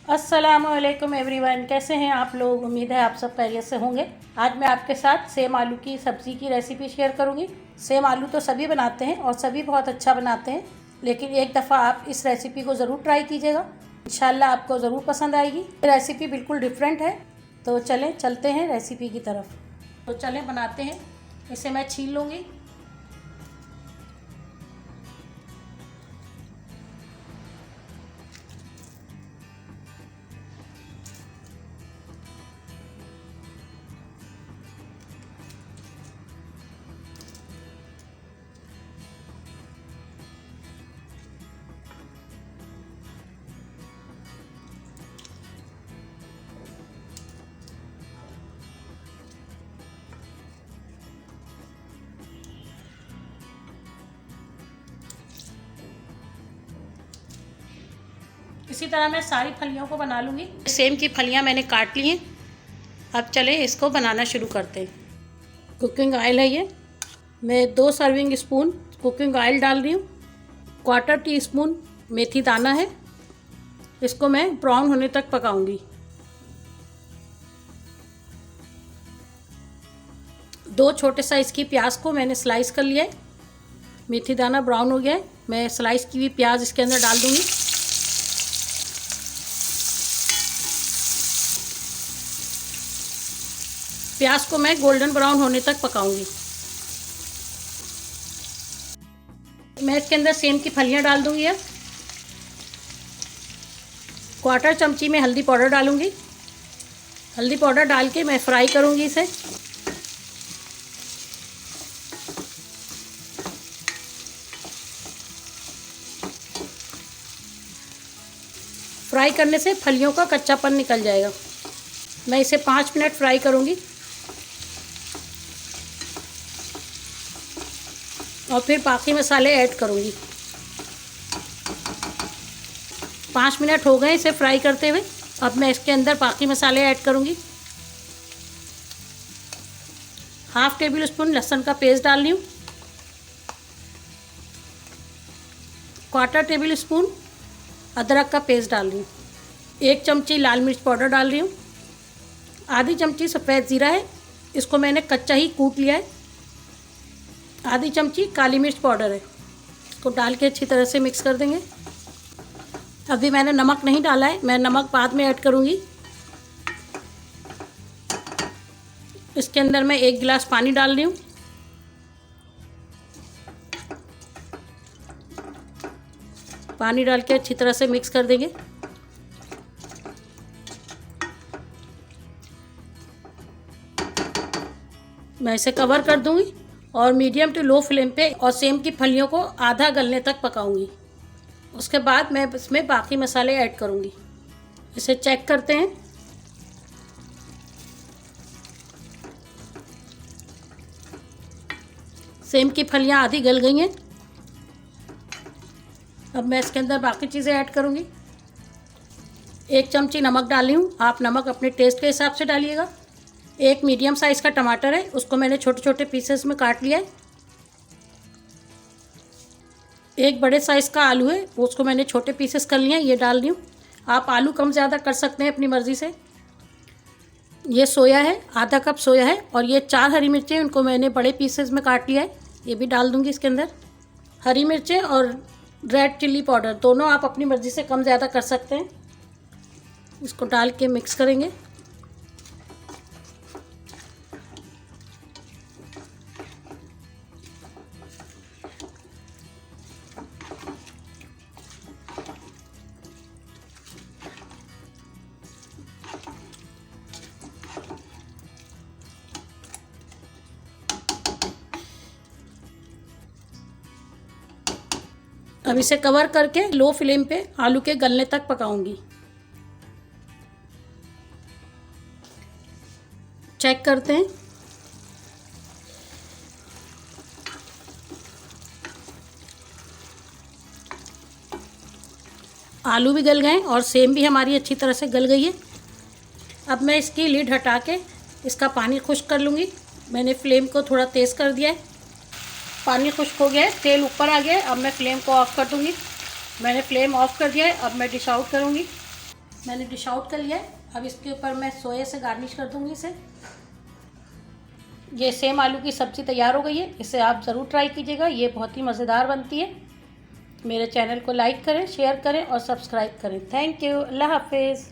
अस्सलामुअलैकुम एवरीवन, कैसे हैं आप लोग। उम्मीद है आप सब खैरियत से होंगे। आज मैं आपके साथ सेम आलू की सब्ज़ी की रेसिपी शेयर करूंगी। सेम आलू तो सभी बनाते हैं और सभी बहुत अच्छा बनाते हैं, लेकिन एक दफ़ा आप इस रेसिपी को ज़रूर ट्राई कीजिएगा। इंशाल्लाह आपको ज़रूर पसंद आएगी। ये रेसिपी बिल्कुल डिफरेंट है। तो चलते हैं रेसिपी की तरफ। तो चलें बनाते हैं। इसे मैं छील लूँगी। इसी तरह मैं सारी फलियों को बना लूँगी। सेम की फलियाँ मैंने काट ली हैं। अब चलें इसको बनाना शुरू करते हैं। कुकिंग ऑयल है ये। मैं 2 सर्विंग स्पून कुकिंग ऑयल डाल रही हूँ। 1/4 टीस्पून मेथी दाना है। इसको मैं ब्राउन होने तक पकाऊंगी। 2 छोटे साइज़ की प्याज को मैंने स्लाइस कर लिया है। मेथी दाना ब्राउन हो गया है। मैं स्लाइस की हुई प्याज इसके अंदर डाल दूंगी। प्याज को मैं गोल्डन ब्राउन होने तक पकाऊंगी। मैं इसके अंदर सेम की फलियां डाल दूंगी। अब 1/4 चमची में हल्दी पाउडर डालूंगी। हल्दी पाउडर डाल के मैं फ्राई करूंगी इसे। फ्राई करने से फलियों का कच्चापन निकल जाएगा। मैं इसे 5 मिनट फ्राई करूंगी और फिर बाकी मसाले ऐड करूंगी। 5 मिनट हो गए इसे फ्राई करते हुए। अब मैं इसके अंदर बाकी मसाले ऐड करूंगी। 1/2 टेबल स्पून लहसुन का पेस्ट डाल रही हूँ। 1/4 टेबल स्पून अदरक का पेस्ट डाल रही हूँ। 1 चमची लाल मिर्च पाउडर डाल रही हूँ। आधी चमची सफ़ेद ज़ीरा है, इसको मैंने कच्चा ही कूट लिया है। आधी चमची काली मिर्च पाउडर है, इसको डाल के अच्छी तरह से मिक्स कर देंगे। अभी मैंने नमक नहीं डाला है, मैं नमक बाद में ऐड करूँगी। इसके अंदर मैं 1 गिलास पानी डाल रही हूँ। पानी डाल के अच्छी तरह से मिक्स कर देंगे। मैं इसे कवर कर दूंगी और मीडियम टू लो फ्लेम पे और सेम की फलियों को आधा गलने तक पकाऊंगी। उसके बाद मैं इसमें बाकी मसाले ऐड करूंगी। इसे चेक करते हैं। सेम की फलियां आधी गल गई हैं। अब मैं इसके अंदर बाकी चीज़ें ऐड करूंगी। 1 चमची नमक डाली हूँ, आप नमक अपने टेस्ट के हिसाब से डालिएगा। 1 मीडियम साइज़ का टमाटर है, उसको मैंने छोटे छोटे पीसेस में काट लिया है। 1 बड़े साइज़ का आलू है, उसको मैंने छोटे पीसेस कर लिए हैं, ये डाल रही हूँ। आप आलू कम ज़्यादा कर सकते हैं अपनी मर्ज़ी से। ये सोया है, आधा कप सोया है। और ये 4 हरी मिर्चें, उनको मैंने बड़े पीसेस में काट लिया है, ये भी डाल दूँगी इसके अंदर। हरी मिर्चें और रेड चिल्ली पाउडर दोनों आप अपनी मर्ज़ी से कम ज़्यादा कर सकते हैं। इसको डाल के मिक्स करेंगे। अब इसे कवर करके लो फ्लेम पे आलू के गलने तक पकाऊंगी। चेक करते हैं। आलू भी गल गए और सेम भी हमारी अच्छी तरह से गल गई है। अब मैं इसकी लिड हटा के इसका पानी खुश्क कर लूँगी। मैंने फ्लेम को थोड़ा तेज़ कर दिया है। पानी खुश्क हो गया है, तेल ऊपर आ गया है। अब मैं फ्लेम को ऑफ़ कर दूँगी। मैंने फ्लेम ऑफ़ कर दिया है। अब मैं डिश आउट करूँगी। मैंने डिश आउट कर लिया है। अब इसके ऊपर मैं सोया से गार्निश कर दूँगी इसे। ये सेम आलू की सब्ज़ी तैयार हो गई है। इसे आप ज़रूर ट्राई कीजिएगा, ये बहुत ही मज़ेदार बनती है। मेरे चैनल को लाइक करें, शेयर करें और सब्सक्राइब करें। Thank you. अल्लाह हाफिज़।